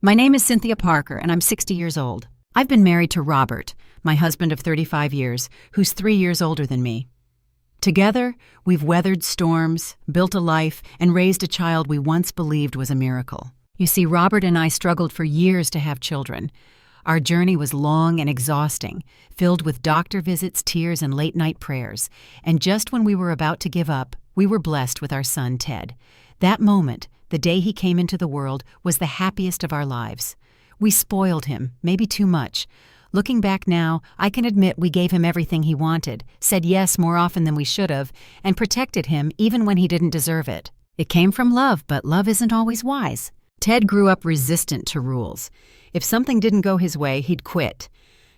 My name is Cynthia Parker, and I'm 60 years old. I've been married to Robert, my husband of 35 years, who's 3 years older than me. Together, we've weathered storms, built a life, and raised a child we once believed was a miracle. You see, Robert and I struggled for years to have children. Our journey was long and exhausting, filled with doctor visits, tears, and late-night prayers. And just when we were about to give up, we were blessed with our son, Ted. That moment, the day he came into the world, was the happiest of our lives. We spoiled him, maybe too much. Looking back now, I can admit we gave him everything he wanted, said yes more often than we should have, and protected him even when he didn't deserve it. It came from love, but love isn't always wise. Ted grew up resistant to rules. If something didn't go his way, he'd quit.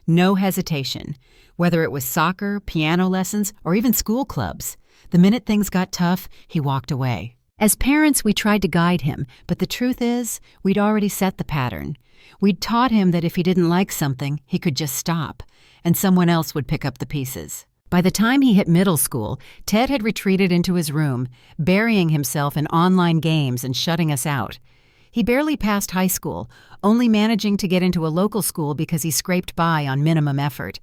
No hesitation. Whether it was soccer, piano lessons, or even school clubs. The minute things got tough, he walked away. As parents, we tried to guide him, but the truth is, we'd already set the pattern. We'd taught him that if he didn't like something, he could just stop, and someone else would pick up the pieces. By the time he hit middle school, Ted had retreated into his room, burying himself in online games and shutting us out. He barely passed high school, only managing to get into a local school because he scraped by on minimum effort.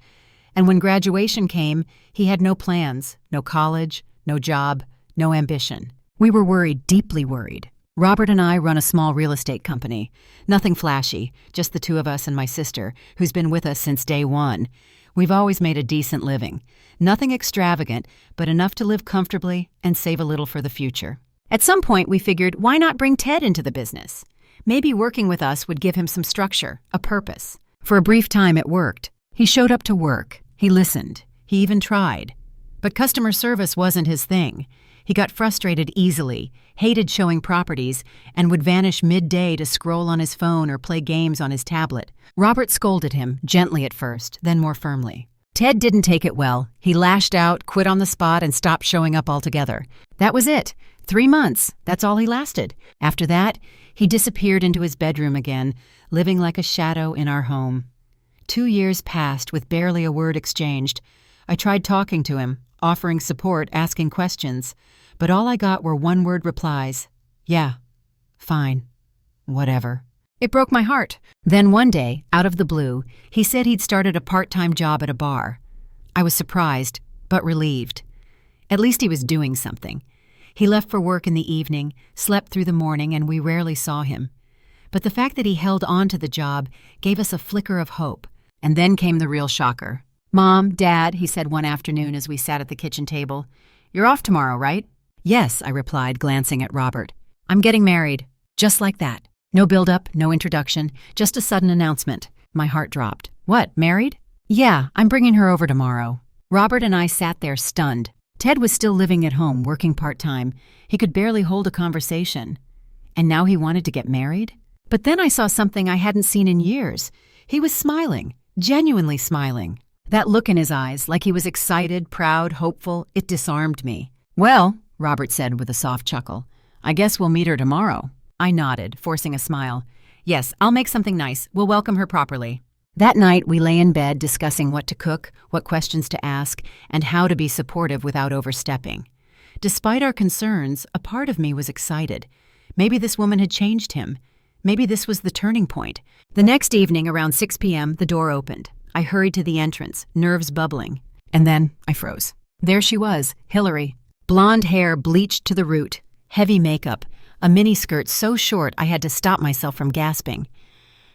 And when graduation came, he had no plans, no college, no job, no ambition. We were worried, deeply worried. Robert and I run a small real estate company. Nothing flashy, just the two of us and my sister, who's been with us since day one. We've always made a decent living. Nothing extravagant, but enough to live comfortably and save a little for the future. At some point, we figured, why not bring Ted into the business? Maybe working with us would give him some structure, a purpose. For a brief time, it worked. He showed up to work. He listened. He even tried. But customer service wasn't his thing. He got frustrated easily, hated showing properties, and would vanish midday to scroll on his phone or play games on his tablet. Robert scolded him, gently at first, then more firmly. Ted didn't take it well. He lashed out, quit on the spot, and stopped showing up altogether. That was it. 3 months. That's all he lasted. After that, he disappeared into his bedroom again, living like a shadow in our home. 2 years passed with barely a word exchanged. I tried talking to him, offering support, asking questions, but all I got were one-word replies. Yeah, fine, whatever. It broke my heart. Then one day, out of the blue, he said he'd started a part-time job at a bar. I was surprised, but relieved. At least he was doing something. He left for work in the evening, slept through the morning, and we rarely saw him. But the fact that he held on to the job gave us a flicker of hope. And then came the real shocker. "Mom, Dad," he said one afternoon as we sat at the kitchen table, "you're off tomorrow, right?" "Yes," I replied, glancing at Robert. "I'm getting married." Just like that. No build-up, no introduction, just a sudden announcement. My heart dropped. "What, married?" "Yeah, I'm bringing her over tomorrow." Robert and I sat there stunned. Ted was still living at home, working part-time. He could barely hold a conversation. And now he wanted to get married? But then I saw something I hadn't seen in years. He was smiling, genuinely smiling. That look in his eyes, like he was excited, proud, hopeful, it disarmed me. "Well," Robert said with a soft chuckle, "I guess we'll meet her tomorrow." I nodded, forcing a smile. "Yes, I'll make something nice. We'll welcome her properly." That night, we lay in bed discussing what to cook, what questions to ask, and how to be supportive without overstepping. Despite our concerns, a part of me was excited. Maybe this woman had changed him. Maybe this was the turning point. The next evening, around 6 p.m., the door opened. I hurried to the entrance, nerves bubbling. And then I froze. There she was, Hillary. Blonde hair bleached to the root, heavy makeup, a miniskirt so short I had to stop myself from gasping.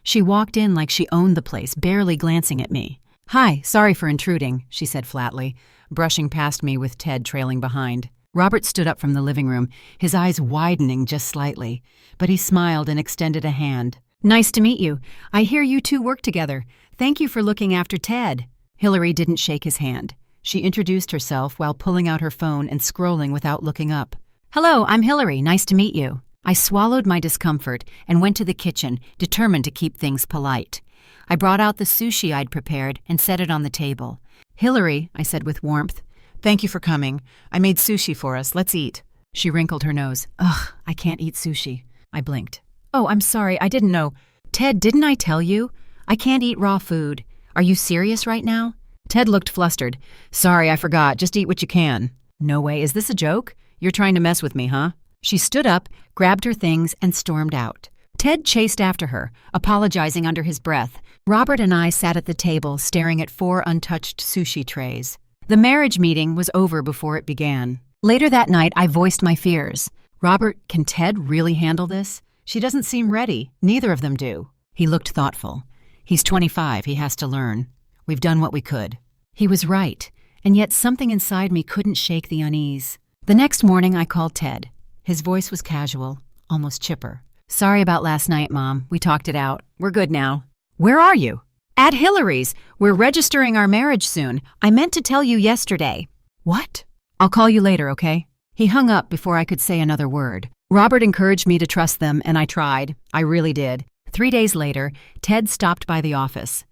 She walked in like she owned the place, barely glancing at me. "Hi, sorry for intruding," she said flatly, brushing past me with Ted trailing behind. Robert stood up from the living room, his eyes widening just slightly, but he smiled and extended a hand. "Nice to meet you. I hear you two work together. Thank you for looking after Ted." Hillary didn't shake his hand. She introduced herself while pulling out her phone and scrolling without looking up. "Hello, I'm Hillary. Nice to meet you." I swallowed my discomfort and went to the kitchen, determined to keep things polite. I brought out the sushi I'd prepared and set it on the table. "Hillary," I said with warmth, "thank you for coming. I made sushi for us. Let's eat." She wrinkled her nose. "Ugh, I can't eat sushi." I blinked. "Oh, I'm sorry. I didn't know. Ted, didn't I tell you? I can't eat raw food. Are you serious right now?" Ted looked flustered. "Sorry, I forgot. Just eat what you can." "No way. Is this a joke? You're trying to mess with me, huh?" She stood up, grabbed her things, and stormed out. Ted chased after her, apologizing under his breath. Robert and I sat at the table staring at 4 untouched sushi trays. The marriage meeting was over before it began. Later that night, I voiced my fears. Robert, can Ted really handle this? She doesn't seem ready. Neither of them do. He looked thoughtful. He's 25. He has to learn. We've done what we could. He was right, and yet something inside me couldn't shake the unease. The next morning, I called Ted. His voice was casual, almost chipper. Sorry about last night, Mom. We talked it out. We're good now. Where are you? At Hillary's. We're registering our marriage soon. I meant to tell you yesterday. What? I'll call you later, okay? He hung up before I could say another word. Robert encouraged me to trust them, and I tried. I really did. 3 days later, Ted stopped by the office.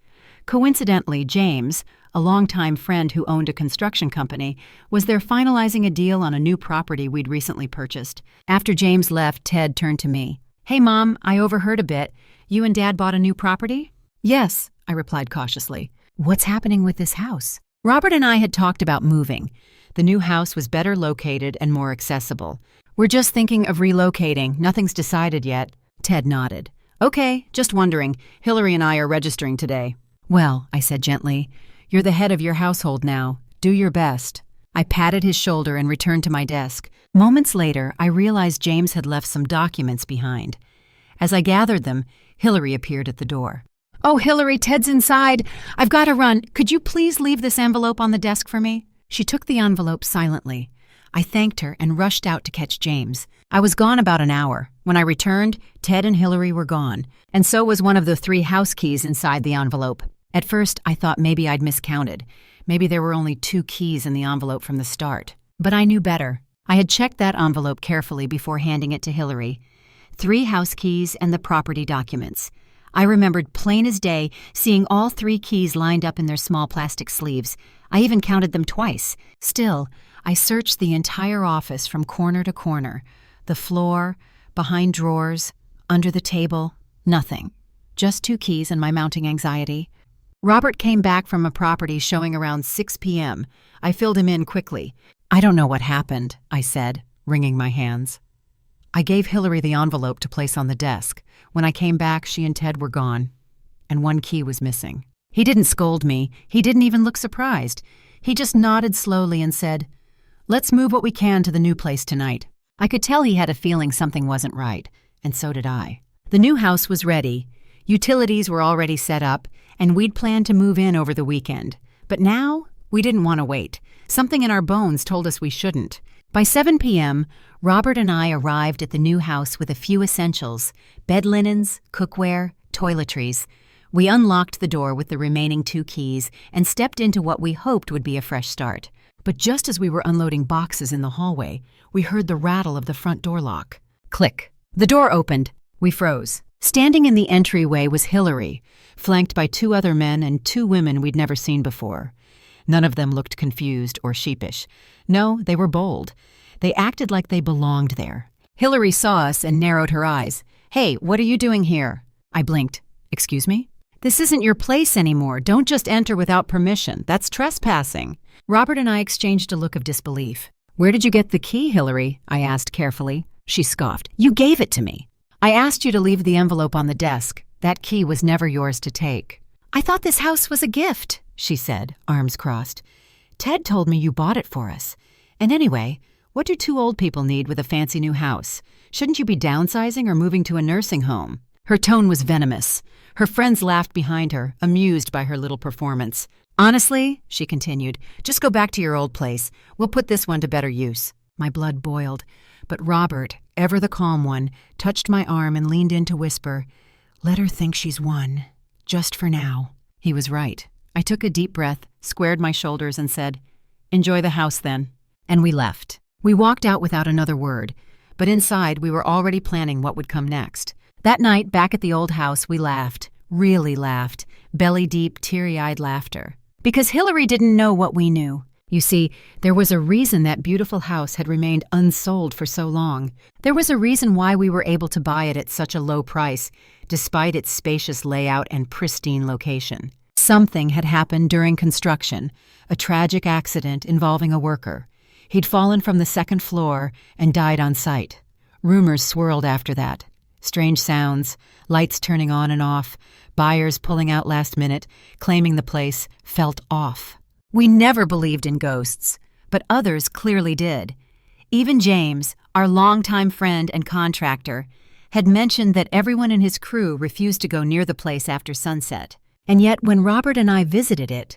Coincidentally, James, a longtime friend who owned a construction company, was there finalizing a deal on a new property we'd recently purchased. After James left, Ted turned to me. Hey, Mom, I overheard a bit. You and Dad bought a new property? Yes, I replied cautiously. What's happening with this house? Robert and I had talked about moving. The new house was better located and more accessible. We're just thinking of relocating. Nothing's decided yet. Ted nodded. Okay, just wondering. Hillary and I are registering today. Well, I said gently, you're the head of your household now. Do your best. I patted his shoulder and returned to my desk. Moments later, I realized James had left some documents behind. As I gathered them, Hillary appeared at the door. Oh, Hillary, Ted's inside. I've got to run. Could you please leave this envelope on the desk for me? She took the envelope silently. I thanked her and rushed out to catch James. I was gone about an hour. When I returned, Ted and Hillary were gone, and so was one of the 3 house keys inside the envelope. At first, I thought maybe I'd miscounted. Maybe there were only 2 keys in the envelope from the start. But I knew better. I had checked that envelope carefully before handing it to Hillary. 3 house keys and the property documents. I remembered plain as day seeing all 3 keys lined up in their small plastic sleeves. I even counted them twice. Still, I searched the entire office from corner to corner. The floor, behind drawers, under the table, nothing. Just 2 keys and my mounting anxiety. Robert came back from a property showing around 6 p.m. I filled him in quickly. I don't know what happened, I said, wringing my hands. I gave Hillary the envelope to place on the desk. When I came back, she and Ted were gone, and 1 key was missing. He didn't scold me. He didn't even look surprised. He just nodded slowly and said, "Let's move what we can to the new place tonight." I could tell he had a feeling something wasn't right, and so did I. The new house was ready. Utilities were already set up, and we'd planned to move in over the weekend. But now, we didn't want to wait. Something in our bones told us we shouldn't. By 7 p.m., Robert and I arrived at the new house with a few essentials: bed linens, cookware, toiletries. We unlocked the door with the remaining 2 keys and stepped into what we hoped would be a fresh start. But just as we were unloading boxes in the hallway, we heard the rattle of the front door lock. Click. The door opened. We froze. Standing in the entryway was Hillary, flanked by 2 other men and 2 women we'd never seen before. None of them looked confused or sheepish. No, they were bold. They acted like they belonged there. Hillary saw us and narrowed her eyes. "Hey, what are you doing here?" I blinked. "Excuse me?" "This isn't your place anymore. Don't just enter without permission. That's trespassing." Robert and I exchanged a look of disbelief. "Where did you get the key, Hillary?" I asked carefully. She scoffed. "You gave it to me." "I asked you to leave the envelope on the desk. That key was never yours to take." "I thought this house was a gift," she said, arms crossed. "Ted told me you bought it for us. And anyway, what do 2 old people need with a fancy new house? Shouldn't you be downsizing or moving to a nursing home?" Her tone was venomous. Her friends laughed behind her, amused by her little performance. "Honestly," she continued, "just go back to your old place. We'll put this one to better use." My blood boiled. But Robert, ever the calm one, touched my arm and leaned in to whisper, "Let her think she's won. Just for now." He was right. I took a deep breath, squared my shoulders, and said, "Enjoy the house then." And we left. We walked out without another word, but inside we were already planning what would come next. That night, back at the old house, we laughed, really laughed, belly-deep, teary-eyed laughter. Because Hillary didn't know what we knew. You see, there was a reason that beautiful house had remained unsold for so long. There was a reason why we were able to buy it at such a low price, despite its spacious layout and pristine location. Something had happened during construction, a tragic accident involving a worker. He'd fallen from the 2nd floor and died on site. Rumors swirled after that. Strange sounds, lights turning on and off, buyers pulling out last minute, claiming the place felt off. We never believed in ghosts, but others clearly did. Even James, our longtime friend and contractor, had mentioned that everyone in his crew refused to go near the place after sunset. And yet when Robert and I visited it,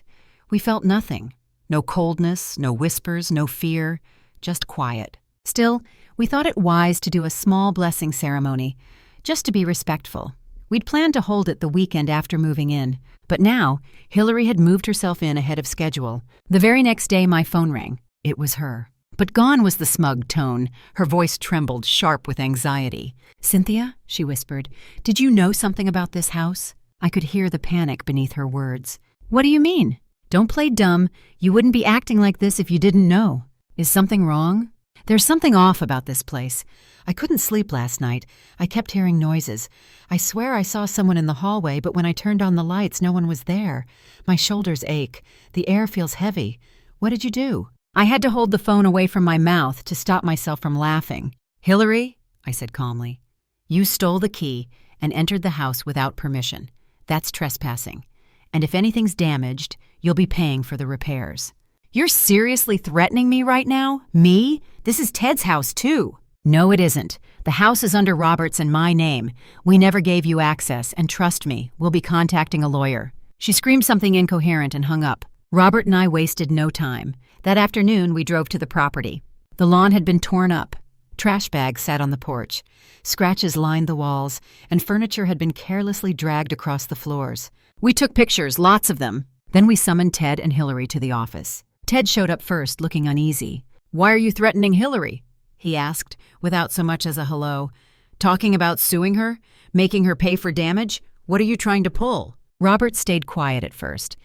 we felt nothing. No coldness, no whispers, no fear, just quiet. Still, we thought it wise to do a small blessing ceremony, just to be respectful. We'd planned to hold it the weekend after moving in, but now Hillary had moved herself in ahead of schedule. The very next day my phone rang. It was her. But gone was the smug tone. Her voice trembled, sharp with anxiety. "Cynthia," she whispered, "did you know something about this house?" I could hear the panic beneath her words. "What do you mean? Don't play dumb. You wouldn't be acting like this if you didn't know. Is something wrong?" "There's something off about this place. I couldn't sleep last night. I kept hearing noises. I swear I saw someone in the hallway, but when I turned on the lights, no one was there. My shoulders ache. The air feels heavy. What did you do?" I had to hold the phone away from my mouth to stop myself from laughing. "Hillary," I said calmly, "you stole the key and entered the house without permission. That's trespassing. And if anything's damaged, you'll be paying for the repairs." "You're seriously threatening me right now? Me? This is Ted's house, too." "No, it isn't. The house is under Robert's and my name. We never gave you access, and trust me, we'll be contacting a lawyer." She screamed something incoherent and hung up. Robert and I wasted no time. That afternoon, we drove to the property. The lawn had been torn up. Trash bags sat on the porch. Scratches lined the walls, and furniture had been carelessly dragged across the floors. We took pictures, lots of them. Then we summoned Ted and Hillary to the office. Ted showed up first, looking uneasy. "Why are you threatening Hillary?" he asked, without so much as a hello. "Talking about suing her? Making her pay for damage? What are you trying to pull?" Robert stayed quiet at first.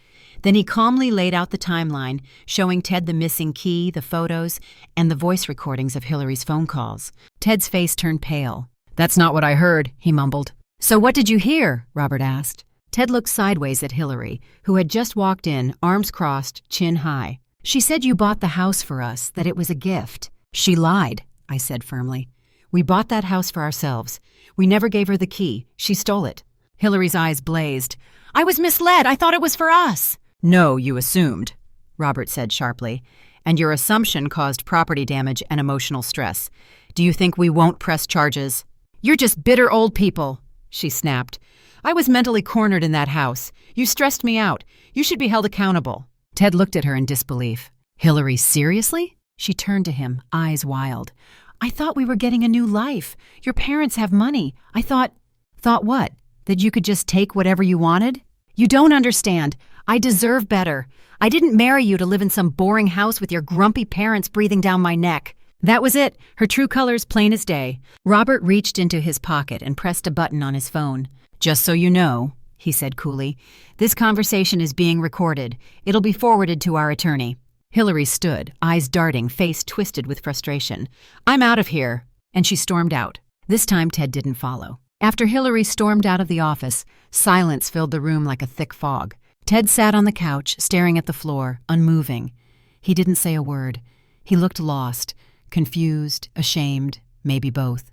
Then he calmly laid out the timeline, showing Ted the missing key, the photos, and the voice recordings of Hillary's phone calls. Ted's face turned pale. "That's not what I heard," he mumbled. "So what did you hear?" Robert asked. Ted looked sideways at Hillary, who had just walked in, arms crossed, chin high. "She said you bought the house for us, that it was a gift." "She lied," I said firmly. "We bought that house for ourselves. We never gave her the key. She stole it." Hillary's eyes blazed. "I was misled. I thought it was for us." "No, you assumed," Robert said sharply, "and your assumption caused property damage and emotional stress. Do you think we won't press charges?" "You're just bitter old people," she snapped. "I was mentally cornered in that house. You stressed me out. You should be held accountable." Ted looked at her in disbelief. "Hillary, seriously?" She turned to him, eyes wild. "I thought we were getting a new life. Your parents have money. I thought..." "Thought what? That you could just take whatever you wanted?" "You don't understand. I deserve better. I didn't marry you to live in some boring house with your grumpy parents breathing down my neck." That was it, her true colors plain as day. Robert reached into his pocket and pressed a button on his phone. "Just so you know," he said coolly, "this conversation is being recorded. It'll be forwarded to our attorney." Hillary stood, eyes darting, face twisted with frustration. "I'm out of here," and she stormed out. This time Ted didn't follow. After Hillary stormed out of the office, silence filled the room like a thick fog. Ted sat on the couch, staring at the floor, unmoving. He didn't say a word. He looked lost, confused, ashamed, maybe both.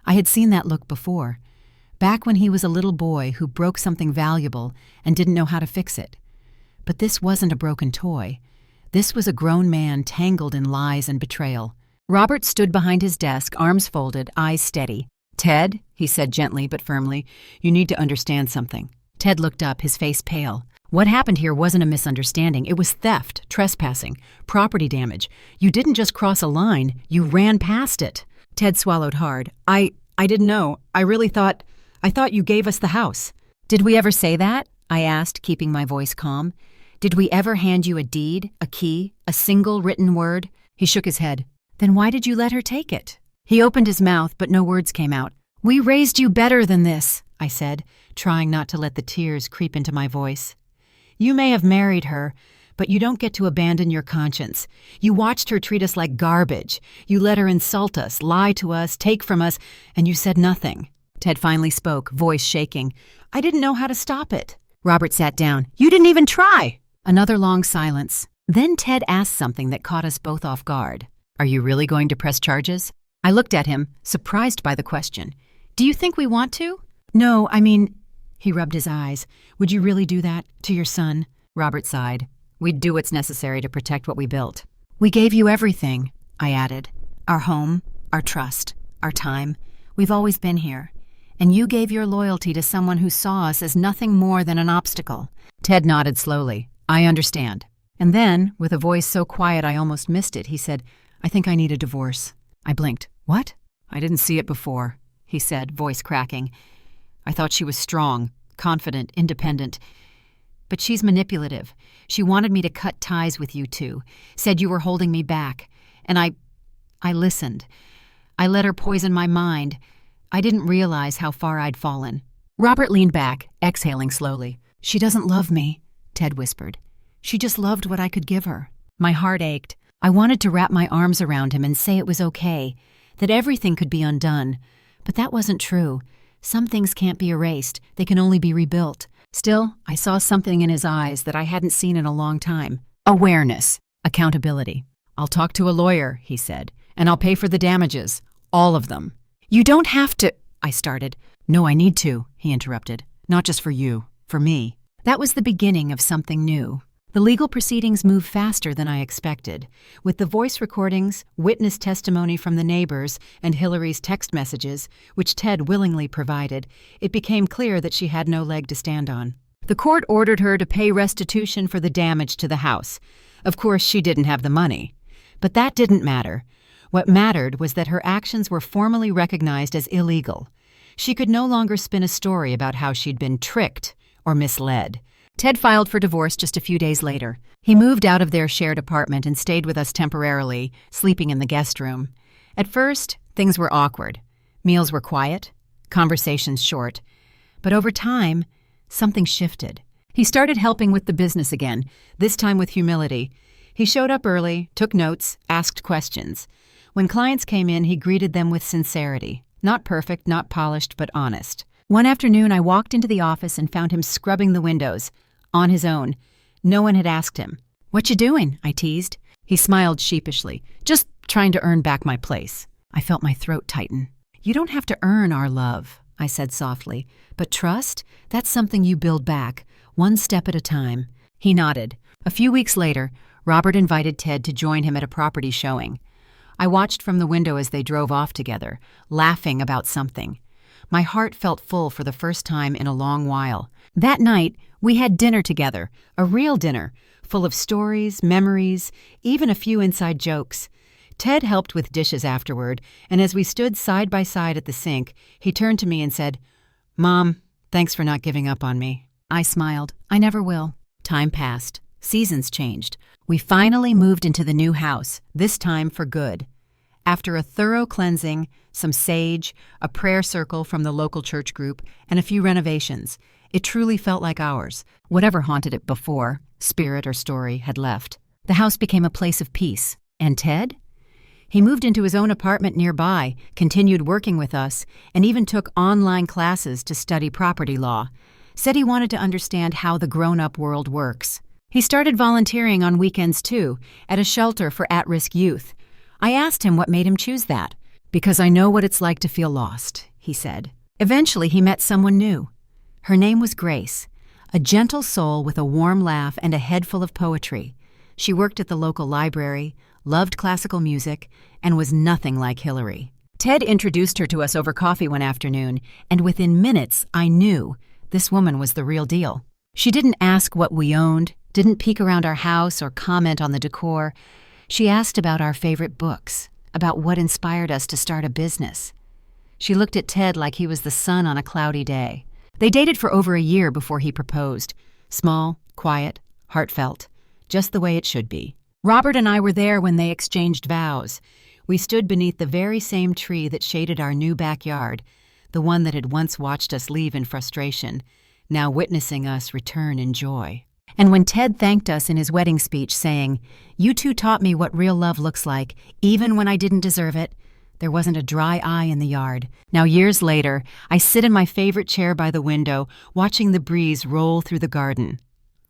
I had seen that look before, back when he was a little boy who broke something valuable and didn't know how to fix it. But this wasn't a broken toy. This was a grown man tangled in lies and betrayal. Robert stood behind his desk, arms folded, eyes steady. "Ted," he said gently but firmly, "you need to understand something." Ted looked up, his face pale. "What happened here wasn't a misunderstanding. It was theft, trespassing, property damage. You didn't just cross a line, you ran past it." Ted swallowed hard. I didn't know. I thought you gave us the house." "Did we ever say that?" I asked, keeping my voice calm. "Did we ever hand you a deed, a key, a single written word?" He shook his head. "Then why did you let her take it?" He opened his mouth, but no words came out. "We raised you better than this," I said, trying not to let the tears creep into my voice. "You may have married her, but you don't get to abandon your conscience. You watched her treat us like garbage. You let her insult us, lie to us, take from us, and you said nothing." Ted finally spoke, voice shaking. "I didn't know how to stop it." Robert sat down. "You didn't even try." Another long silence. Then Ted asked something that caught us both off guard. "Are you really going to press charges?" I looked at him, surprised by the question. Do you think we want to? No, I mean, he rubbed his eyes. Would you really do that to your son? Robert sighed. We'd do what's necessary to protect what we built. We gave you everything, I added. Our home, our trust, our time. We've always been here. And you gave your loyalty to someone who saw us as nothing more than an obstacle. Ted nodded slowly. I understand. And then, with a voice so quiet I almost missed it, he said, I think I need a divorce. I blinked. What? I didn't see it before, he said, voice cracking. I thought she was strong, confident, independent. But she's manipulative. She wanted me to cut ties with you two, said you were holding me back. And I listened. I let her poison my mind. I didn't realize how far I'd fallen. Robert leaned back, exhaling slowly. She doesn't love me, Ted whispered. She just loved what I could give her. My heart ached. I wanted to wrap my arms around him and say it was okay, that everything could be undone. But that wasn't true. Some things can't be erased. They can only be rebuilt. Still, I saw something in his eyes that I hadn't seen in a long time. Awareness. Accountability. I'll talk to a lawyer, he said, and I'll pay for the damages. All of them. You don't have to, I started. No, I need to, he interrupted. Not just for you, for me. That was the beginning of something new. The legal proceedings moved faster than I expected. With the voice recordings, witness testimony from the neighbors, and Hillary's text messages, which Ted willingly provided, it became clear that she had no leg to stand on. The court ordered her to pay restitution for the damage to the house. Of course, she didn't have the money. But that didn't matter. What mattered was that her actions were formally recognized as illegal. She could no longer spin a story about how she'd been tricked or misled. Ted filed for divorce just a few days later. He moved out of their shared apartment and stayed with us temporarily, sleeping in the guest room. At first, things were awkward. Meals were quiet, conversations short. But over time, something shifted. He started helping with the business again, this time with humility. He showed up early, took notes, asked questions. When clients came in, he greeted them with sincerity. Not perfect, not polished, but honest. One afternoon, I walked into the office and found him scrubbing the windows, on his own. No one had asked him. What you doing? I teased. He smiled sheepishly. Just trying to earn back my place. I felt my throat tighten. You don't have to earn our love, I said softly. But trust? That's something you build back, one step at a time. He nodded. A few weeks later, Robert invited Ted to join him at a property showing. I watched from the window as they drove off together, laughing about something. My heart felt full for the first time in a long while. That night, we had dinner together, a real dinner, full of stories, memories, even a few inside jokes. Ted helped with dishes afterward, and as we stood side by side at the sink, he turned to me and said, Mom, thanks for not giving up on me. I smiled. I never will. Time passed. Seasons changed. We finally moved into the new house, this time for good. After a thorough cleansing, some sage, a prayer circle from the local church group, and a few renovations, it truly felt like ours. Whatever haunted it before, spirit or story, had left. The house became a place of peace. And Ted? He moved into his own apartment nearby, continued working with us, and even took online classes to study property law. Said he wanted to understand how the grown-up world works. He started volunteering on weekends too, at a shelter for at-risk youth. I asked him what made him choose that. Because I know what it's like to feel lost, he said. Eventually, he met someone new. Her name was Grace, a gentle soul with a warm laugh and a head full of poetry. She worked at the local library, loved classical music, and was nothing like Hillary. Ted introduced her to us over coffee one afternoon, and within minutes, I knew this woman was the real deal. She didn't ask what we owned, didn't peek around our house or comment on the decor. She asked about our favorite books, about what inspired us to start a business. She looked at Ted like he was the sun on a cloudy day. They dated for over a year before he proposed. Small, quiet, heartfelt, just the way it should be. Robert and I were there when they exchanged vows. We stood beneath the very same tree that shaded our new backyard, the one that had once watched us leave in frustration, now witnessing us return in joy. And when Ted thanked us in his wedding speech, saying, "You two taught me what real love looks like, even when I didn't deserve it," there wasn't a dry eye in the yard. Now, years later, I sit in my favorite chair by the window, watching the breeze roll through the garden.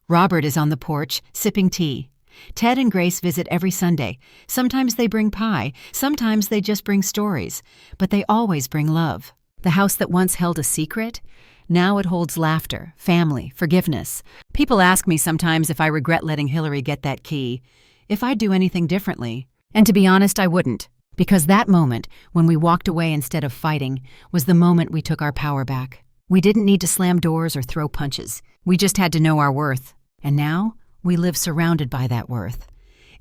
Robert is on the porch, sipping tea. Ted and Grace visit every Sunday. Sometimes they bring pie, sometimes they just bring stories, but they always bring love. The house that once held a secret, now it holds laughter, family, forgiveness. People ask me sometimes if I regret letting Hillary get that key, if I'd do anything differently. And to be honest, I wouldn't. Because that moment, when we walked away instead of fighting, was the moment we took our power back. We didn't need to slam doors or throw punches. We just had to know our worth. And now, we live surrounded by that worth.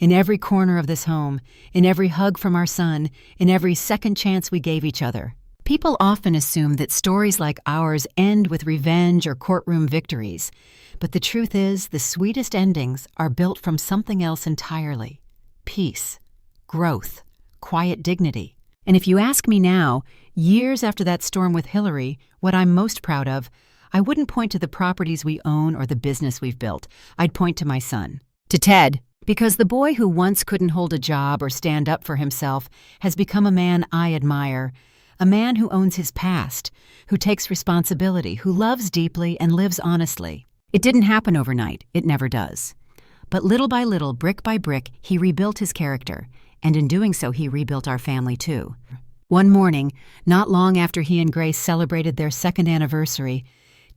In every corner of this home, in every hug from our son, in every second chance we gave each other. People often assume that stories like ours end with revenge or courtroom victories. But the truth is, the sweetest endings are built from something else entirely. Peace, growth, quiet dignity. And if you ask me now, years after that storm with Hillary, what I'm most proud of, I wouldn't point to the properties we own or the business we've built. I'd point to my son. To Ted, because the boy who once couldn't hold a job or stand up for himself has become a man I admire. A man who owns his past, who takes responsibility, who loves deeply and lives honestly. It didn't happen overnight. It never does. But little by little, brick by brick, he rebuilt his character. And in doing so, he rebuilt our family too. One morning, not long after he and Grace celebrated their second anniversary,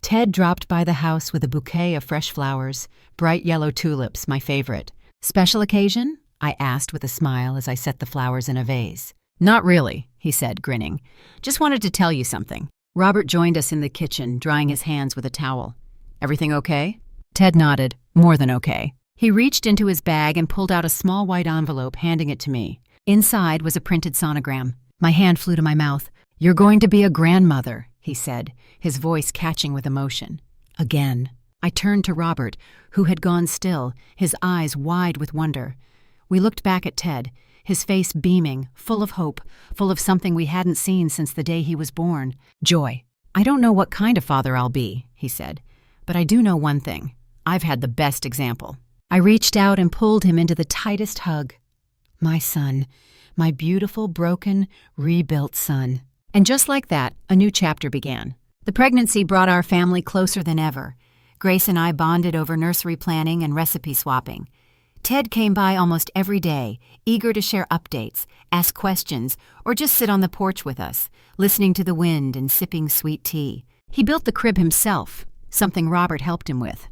Ted dropped by the house with a bouquet of fresh flowers, bright yellow tulips, my favorite. Special occasion? I asked with a smile as I set the flowers in a vase. Not really, he said, grinning. Just wanted to tell you something. Robert joined us in the kitchen, drying his hands with a towel. Everything okay? Ted nodded. More than okay. He reached into his bag and pulled out a small white envelope, handing it to me. Inside was a printed sonogram. My hand flew to my mouth. You're going to be a grandmother, he said, his voice catching with emotion. Again. I turned to Robert, who had gone still, his eyes wide with wonder. We looked back at Ted, his face beaming, full of hope, full of something we hadn't seen since the day he was born. Joy. I don't know what kind of father I'll be, he said, but I do know one thing. I've had the best example. I reached out and pulled him into the tightest hug. My son, my beautiful, broken, rebuilt son. And just like that, a new chapter began. The pregnancy brought our family closer than ever. Grace and I bonded over nursery planning and recipe swapping. Ted came by almost every day, eager to share updates, ask questions, or just sit on the porch with us, listening to the wind and sipping sweet tea. He built the crib himself, something Robert helped him with.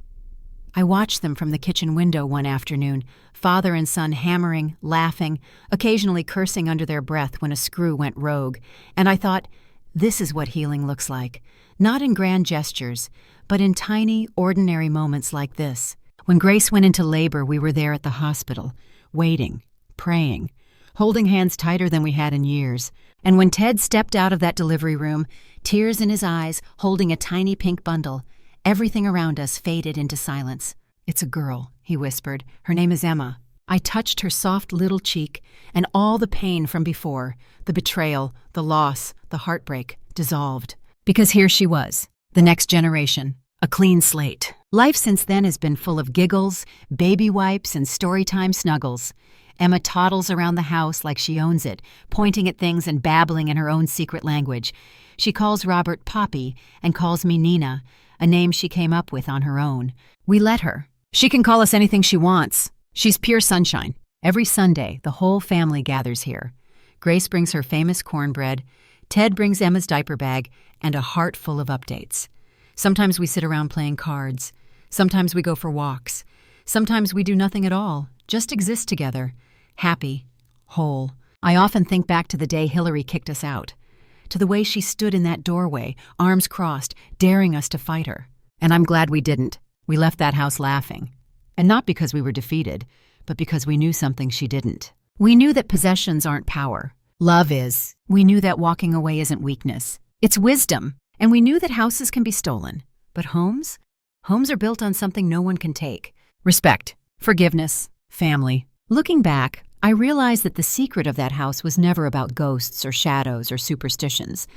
I watched them from the kitchen window one afternoon, father and son hammering, laughing, occasionally cursing under their breath when a screw went rogue, and I thought, this is what healing looks like, not in grand gestures, but in tiny, ordinary moments like this. When Grace went into labor, we were there at the hospital, waiting, praying, holding hands tighter than we had in years. And when Ted stepped out of that delivery room, tears in his eyes, holding a tiny pink bundle, everything around us faded into silence. It's a girl, he whispered. Her name is Emma. I touched her soft little cheek, and all the pain from before, the betrayal, the loss, the heartbreak, dissolved. Because here she was, the next generation. A clean slate. Life since then has been full of giggles, baby wipes, and storytime snuggles. Emma toddles around the house like she owns it, pointing at things and babbling in her own secret language. She calls Robert Poppy and calls me Nina, a name she came up with on her own. We let her. She can call us anything she wants. She's pure sunshine. Every Sunday, the whole family gathers here. Grace brings her famous cornbread, Ted brings Emma's diaper bag, and a heart full of updates. Sometimes we sit around playing cards. Sometimes we go for walks. Sometimes we do nothing at all, just exist together, happy, whole. I often think back to the day Hillary kicked us out, to the way she stood in that doorway, arms crossed, daring us to fight her. And I'm glad we didn't. We left that house laughing. And not because we were defeated, but because we knew something she didn't. We knew that possessions aren't power. Love is. We knew that walking away isn't weakness. It's wisdom. And we knew that houses can be stolen. But homes? Homes are built on something no one can take. Respect, forgiveness, family. Looking back, I realized that the secret of that house was never about ghosts or shadows or superstitions.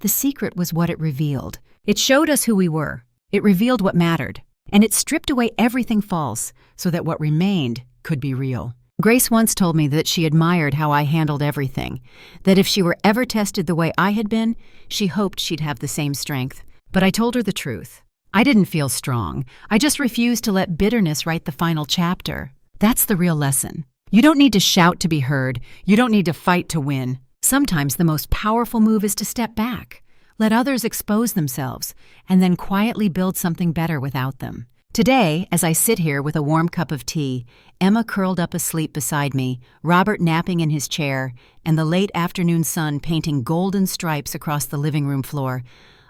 The secret was what it revealed. It showed us who we were. It revealed what mattered. And it stripped away everything false so that what remained could be real. Grace once told me that she admired how I handled everything, that if she were ever tested the way I had been, she hoped she'd have the same strength. But I told her the truth. I didn't feel strong. I just refused to let bitterness write the final chapter. That's the real lesson. You don't need to shout to be heard. You don't need to fight to win. Sometimes the most powerful move is to step back. Let others expose themselves, and then quietly build something better without them. Today, as I sit here with a warm cup of tea, Emma curled up asleep beside me, Robert napping in his chair, and the late afternoon sun painting golden stripes across the living room floor,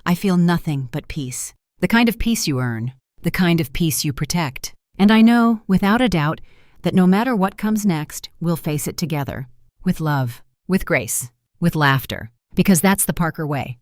I feel nothing but peace. The kind of peace you earn, the kind of peace you protect. And I know, without a doubt, that no matter what comes next, we'll face it together. With love, with grace, with laughter. Because that's the Parker way.